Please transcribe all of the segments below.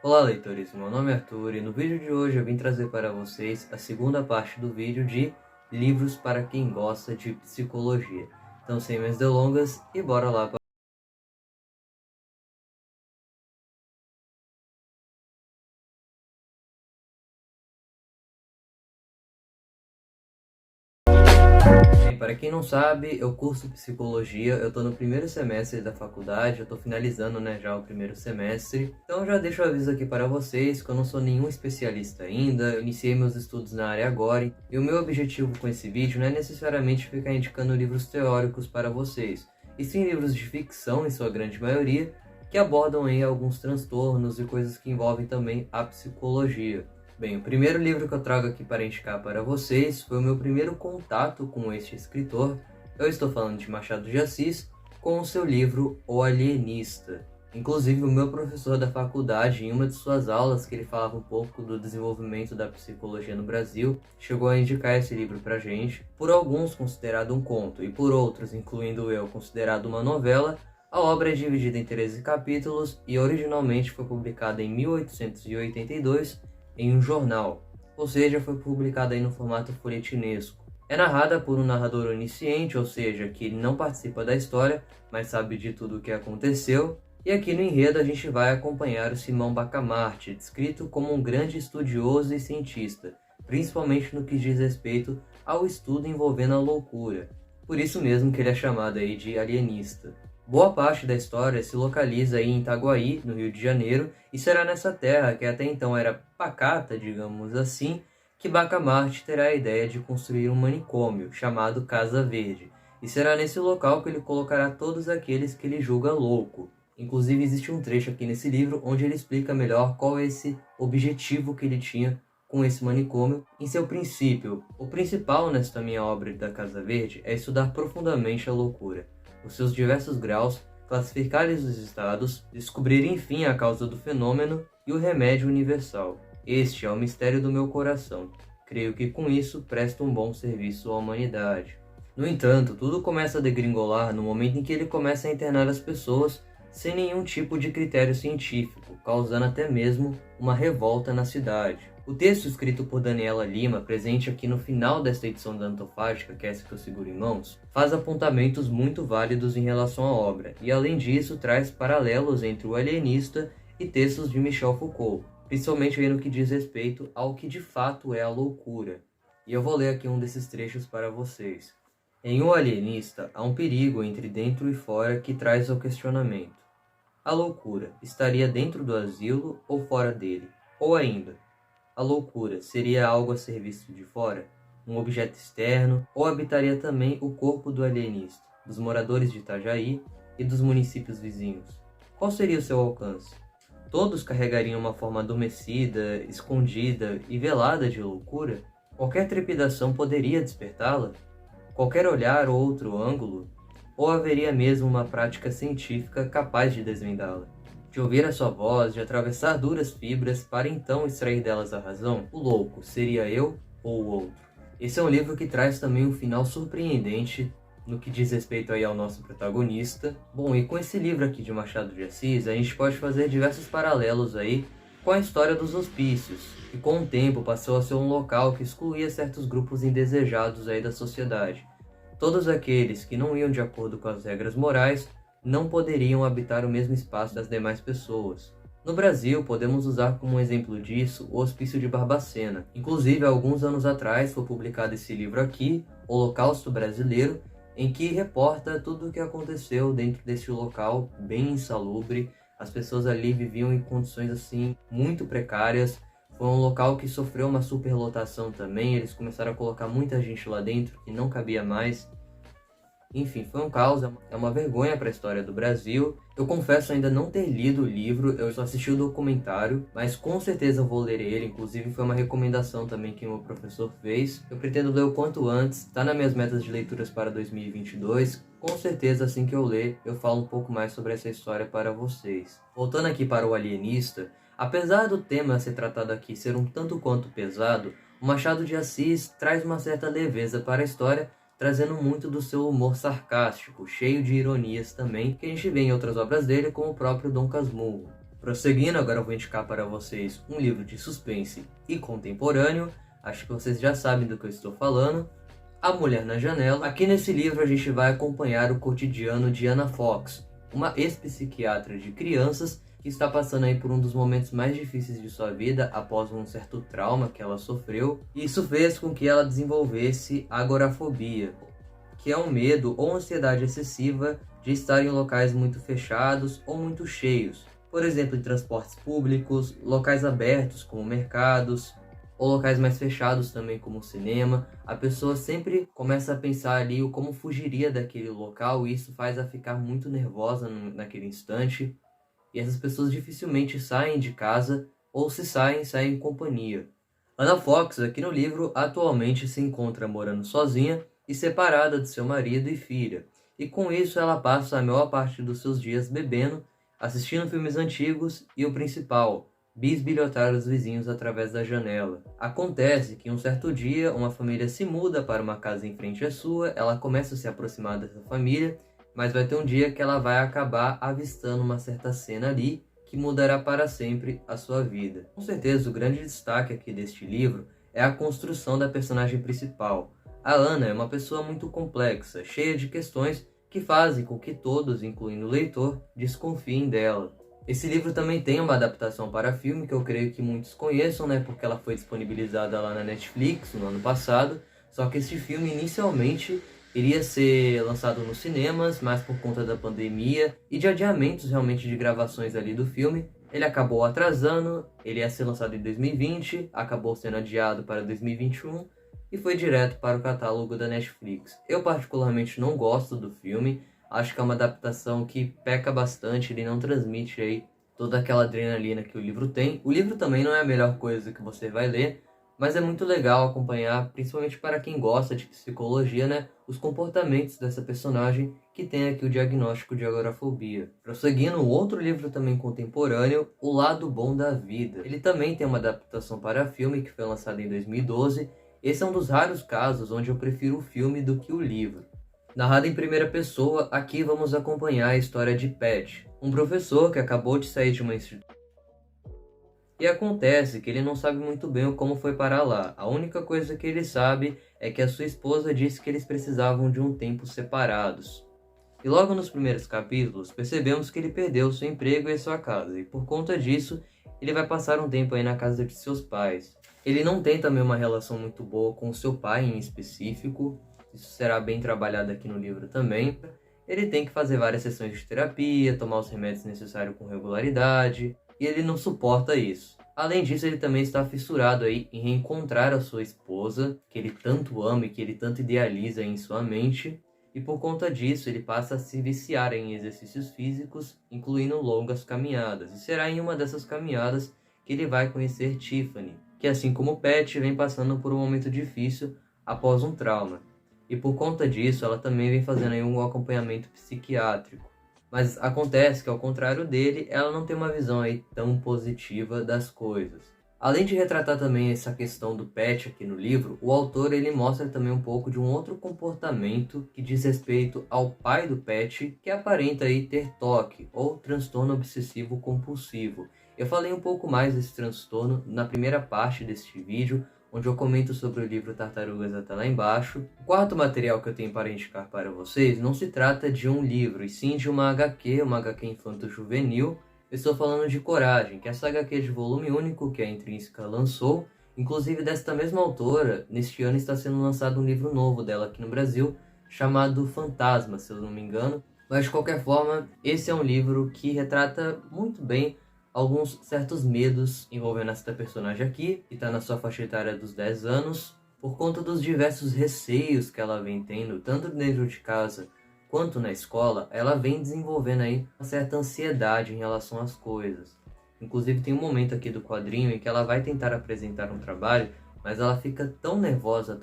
Olá, leitores, meu nome é Arthur e no vídeo de hoje eu vim trazer para vocês a segunda parte do vídeo de livros para quem gosta de psicologia. Então, sem mais delongas, e bora lá. Bem, para quem não sabe, eu curso psicologia, eu estou no primeiro semestre da faculdade, eu estou finalizando, já o primeiro semestre. Então já deixo o aviso aqui para vocês que eu não sou nenhum especialista ainda, eu iniciei meus estudos na área agora, e o meu objetivo com esse vídeo não é necessariamente ficar indicando livros teóricos para vocês, e sim livros de ficção, em sua grande maioria, que abordam aí alguns transtornos e coisas que envolvem também a psicologia. Bem, o primeiro livro que eu trago aqui para indicar para vocês foi o meu primeiro contato com este escritor. Eu estou falando de Machado de Assis, com o seu livro O Alienista. Inclusive, o meu professor da faculdade, em uma de suas aulas, que ele falava um pouco do desenvolvimento da psicologia no Brasil, chegou a indicar esse livro para gente. Por alguns considerado um conto, e por outros, incluindo eu, considerado uma novela, a obra é dividida em 13 capítulos e originalmente foi publicada em 1882 em um jornal, ou seja, foi publicada aí no formato folhetinesco. É narrada por um narrador onisciente, ou seja, que ele não participa da história, mas sabe de tudo o que aconteceu. E aqui no enredo a gente vai acompanhar o Simão Bacamarte, descrito como um grande estudioso e cientista, principalmente no que diz respeito ao estudo envolvendo a loucura. Por isso mesmo que ele é chamado aí de alienista. Boa parte da história se localiza aí em Itaguaí, no Rio de Janeiro, e será nessa terra, que até então era pacata, digamos assim, que Bacamarte terá a ideia de construir um manicômio, chamado Casa Verde, e será nesse local que ele colocará todos aqueles que ele julga louco. Inclusive existe um trecho aqui nesse livro onde ele explica melhor qual é esse objetivo que ele tinha com esse manicômio em seu princípio. O principal nesta minha obra da Casa Verde é estudar profundamente a loucura, os seus diversos graus, classificar-lhes os estados, descobrir enfim a causa do fenômeno e o remédio universal. Este é o mistério do meu coração. Creio que com isso presto um bom serviço à humanidade. No entanto, tudo começa a degringolar no momento em que ele começa a internar as pessoas sem nenhum tipo de critério científico, causando até mesmo uma revolta na cidade. O texto escrito por Daniela Lima, presente aqui no final desta edição da Antofágica, que é essa que eu seguro em mãos, faz apontamentos muito válidos em relação à obra, e além disso traz paralelos entre o Alienista e textos de Michel Foucault, principalmente aí no que diz respeito ao que de fato é a loucura. E eu vou ler aqui um desses trechos para vocês. Em O Alienista, há um perigo entre dentro e fora que traz ao questionamento. A loucura estaria dentro do asilo ou fora dele? Ou ainda, a loucura seria algo a ser visto de fora? Um objeto externo? Ou habitaria também o corpo do alienista, dos moradores de Itajaí e dos municípios vizinhos? Qual seria o seu alcance? Todos carregariam uma forma adormecida, escondida e velada de loucura? Qualquer trepidação poderia despertá-la? Qualquer olhar ou outro ângulo? Ou haveria mesmo uma prática científica capaz de desvendá-la? De ouvir a sua voz, de atravessar duras fibras para então extrair delas a razão? O louco seria eu ou o outro? Esse é um livro que traz também um final surpreendente no que diz respeito aí ao nosso protagonista. Bom, e com esse livro aqui de Machado de Assis, a gente pode fazer diversos paralelos aí com a história dos hospícios, que com o tempo passou a ser um local que excluía certos grupos indesejados aí da sociedade. Todos aqueles que não iam de acordo com as regras morais não poderiam habitar o mesmo espaço das demais pessoas. No Brasil, podemos usar como exemplo disso o Hospício de Barbacena. Inclusive, há alguns anos atrás foi publicado esse livro aqui, Holocausto Brasileiro, em que reporta tudo o que aconteceu dentro desse local bem insalubre. As pessoas ali viviam em condições assim muito precárias. Foi um local que sofreu uma superlotação também, eles começaram a colocar muita gente lá dentro que não cabia mais. Enfim, foi um caos, é uma vergonha para a história do Brasil. Eu confesso ainda não ter lido o livro, eu só assisti o documentário, mas com certeza vou ler ele, inclusive foi uma recomendação também que o meu professor fez. Eu pretendo ler o quanto antes, está nas minhas metas de leituras para 2022. Com certeza assim que eu ler, eu falo um pouco mais sobre essa história para vocês. Voltando aqui para o Alienista, apesar do tema a ser tratado aqui ser um tanto quanto pesado, o Machado de Assis traz uma certa leveza para a história, trazendo muito do seu humor sarcástico, cheio de ironias também, que a gente vê em outras obras dele, como o próprio Dom Casmurro. Prosseguindo, agora eu vou indicar para vocês um livro de suspense e contemporâneo. Acho que vocês já sabem do que eu estou falando. A Mulher na Janela. Aqui nesse livro a gente vai acompanhar o cotidiano de Anna Fox, uma ex-psiquiatra de crianças que está passando aí por um dos momentos mais difíceis de sua vida após um certo trauma que ela sofreu. E isso fez com que ela desenvolvesse agorafobia, que é um medo ou ansiedade excessiva de estar em locais muito fechados ou muito cheios. Por exemplo, em transportes públicos, locais abertos como mercados, ou locais mais fechados também como o cinema. A pessoa sempre começa a pensar ali o como fugiria daquele local e isso faz ela ficar muito nervosa naquele instante. E essas pessoas dificilmente saem de casa ou se saem em companhia. Anna Fox, aqui no livro, atualmente se encontra morando sozinha e separada de seu marido e filha. E com isso ela passa a maior parte dos seus dias bebendo, assistindo filmes antigos e o principal, bisbilhotar os vizinhos através da janela. Acontece que um certo dia uma família se muda para uma casa em frente à sua, ela começa a se aproximar dessa família, mas vai ter um dia que ela vai acabar avistando uma certa cena ali que mudará para sempre a sua vida. Com certeza o grande destaque aqui deste livro é a construção da personagem principal. A Anna é uma pessoa muito complexa, cheia de questões que fazem com que todos, incluindo o leitor, desconfiem dela. Esse livro também tem uma adaptação para filme que eu creio que muitos conheçam, né, porque ela foi disponibilizada lá na Netflix no ano passado, só que esse filme inicialmente iria ser lançado nos cinemas, mas por conta da pandemia e de adiamentos realmente de gravações ali do filme, ele acabou atrasando, ele ia ser lançado em 2020, acabou sendo adiado para 2021 e foi direto para o catálogo da Netflix. Eu particularmente não gosto do filme, acho que é uma adaptação que peca bastante, ele não transmite aí toda aquela adrenalina que o livro tem. O livro também não é a melhor coisa que você vai ler, mas é muito legal acompanhar, principalmente para quem gosta de psicologia, né, os comportamentos dessa personagem que tem aqui o diagnóstico de agorafobia. Prosseguindo, outro livro também contemporâneo, O Lado Bom da Vida. Ele também tem uma adaptação para filme que foi lançado em 2012. Esse é um dos raros casos onde eu prefiro o filme do que o livro. Narrado em primeira pessoa, aqui vamos acompanhar a história de Pat, um professor que acabou de sair de uma instituição. E acontece que ele não sabe muito bem como foi parar lá. A única coisa que ele sabe é que a sua esposa disse que eles precisavam de um tempo separados. E logo nos primeiros capítulos, percebemos que ele perdeu seu emprego e sua casa, e por conta disso, ele vai passar um tempo aí na casa de seus pais. Ele não tem também uma relação muito boa com seu pai em específico, isso será bem trabalhado aqui no livro também. Ele tem que fazer várias sessões de terapia, tomar os remédios necessários com regularidade, e ele não suporta isso. Além disso, ele também está fissurado aí em reencontrar a sua esposa, que ele tanto ama e que ele tanto idealiza em sua mente, e por conta disso ele passa a se viciar em exercícios físicos, incluindo longas caminhadas, e será em uma dessas caminhadas que ele vai conhecer Tiffany, que assim como Pat vem passando por um momento difícil após um trauma. E por conta disso ela também vem fazendo aí um acompanhamento psiquiátrico. Mas acontece que ao contrário dele, ela não tem uma visão aí tão positiva das coisas. Além de retratar também essa questão do Pat aqui no livro, o autor ele mostra também um pouco de um outro comportamento que diz respeito ao pai do Pat, que aparenta aí ter TOC, ou transtorno obsessivo compulsivo. Eu falei um pouco mais desse transtorno na primeira parte deste vídeo, onde eu comento sobre o livro Tartarugas até lá embaixo. O quarto material que eu tenho para indicar para vocês não se trata de um livro, e sim de uma HQ infanto-juvenil. Eu estou falando de Coragem, que é essa HQ de volume único que a Intrínseca lançou. Inclusive desta mesma autora, neste ano está sendo lançado um livro novo dela aqui no Brasil, chamado Fantasma, se eu não me engano. Mas de qualquer forma, esse é um livro que retrata muito bem alguns certos medos envolvendo esta personagem aqui, que está na sua faixa etária dos 10 anos, por conta dos diversos receios que ela vem tendo, tanto dentro de casa quanto na escola. Ela vem desenvolvendo aí uma certa ansiedade em relação às coisas. Inclusive tem um momento aqui do quadrinho em que ela vai tentar apresentar um trabalho, mas ela fica tão nervosa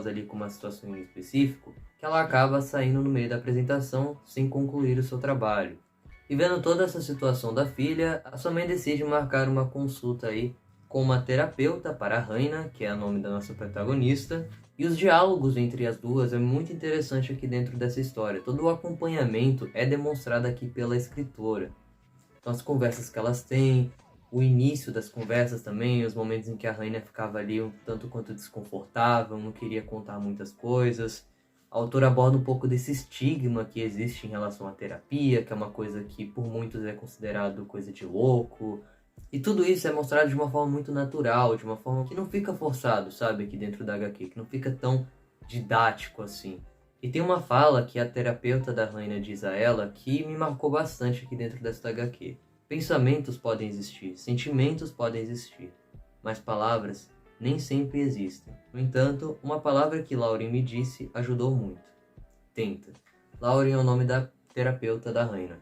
ali com uma situação em específico, que ela acaba saindo no meio da apresentação sem concluir o seu trabalho. E vendo toda essa situação da filha, a sua mãe decide marcar uma consulta aí com uma terapeuta para a Raina, que é o nome da nossa protagonista. E os diálogos entre as duas é muito interessante aqui dentro dessa história. Todo o acompanhamento é demonstrado aqui pela escritora. Então as conversas que elas têm, o início das conversas também, os momentos em que a Rainha ficava ali um tanto quanto desconfortável, não queria contar muitas coisas. A autora aborda um pouco desse estigma que existe em relação à terapia, que é uma coisa que por muitos é considerado coisa de louco. E tudo isso é mostrado de uma forma muito natural, de uma forma que não fica forçado, sabe, aqui dentro da HQ, que não fica tão didático assim. E tem uma fala que a terapeuta da Rainha diz a ela que me marcou bastante aqui dentro desta HQ. Pensamentos podem existir, sentimentos podem existir, mas palavras nem sempre existem. No entanto, uma palavra que Lauren me disse ajudou muito. Tenta. Lauren é o nome da terapeuta da Rainha.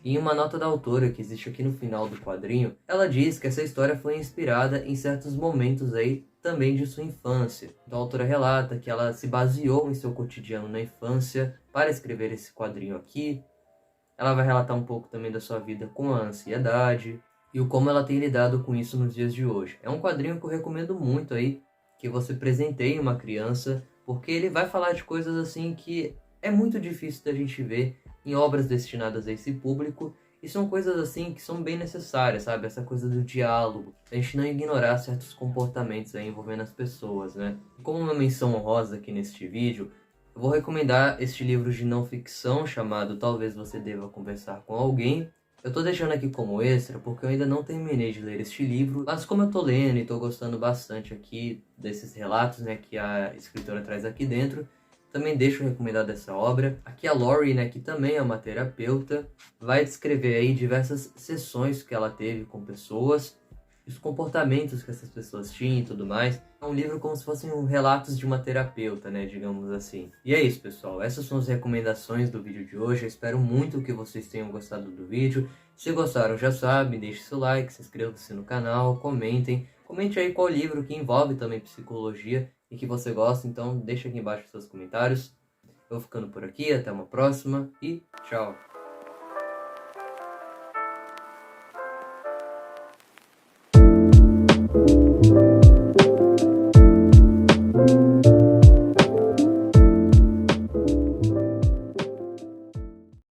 Em uma nota da autora que existe aqui no final do quadrinho, ela diz que essa história foi inspirada em certos momentos aí também de sua infância. Então a autora relata que ela se baseou em seu cotidiano na infância para escrever esse quadrinho aqui. Ela vai relatar um pouco também da sua vida com a ansiedade e o como ela tem lidado com isso nos dias de hoje. É um quadrinho que eu recomendo muito aí, que você presenteie uma criança, porque ele vai falar de coisas assim que é muito difícil da gente ver em obras destinadas a esse público, e são coisas assim que são bem necessárias, sabe? Essa coisa do diálogo, a gente não ignorar certos comportamentos aí envolvendo as pessoas, né? Como uma menção honrosa aqui neste vídeo, eu vou recomendar este livro de não ficção chamado Talvez Você Deva Conversar com Alguém. Eu tô deixando aqui como extra porque eu ainda não terminei de ler este livro, mas como eu tô lendo e tô gostando bastante aqui desses relatos, né, que a escritora traz aqui dentro, também deixo recomendado essa obra. Aqui a Laurie, né, que também é uma terapeuta, vai descrever aí diversas sessões que ela teve com pessoas, os comportamentos que essas pessoas tinham e tudo mais. É um livro como se fossem relatos de uma terapeuta, né, digamos assim. E é isso, pessoal. Essas são as recomendações do vídeo de hoje. Eu espero muito que vocês tenham gostado do vídeo. Se gostaram, já sabem, deixe seu like, se inscreva-se no canal, comentem. Comente aí qual livro que envolve também psicologia e que você gosta, então deixa aqui embaixo os seus comentários. Eu vou ficando por aqui, até uma próxima e tchau!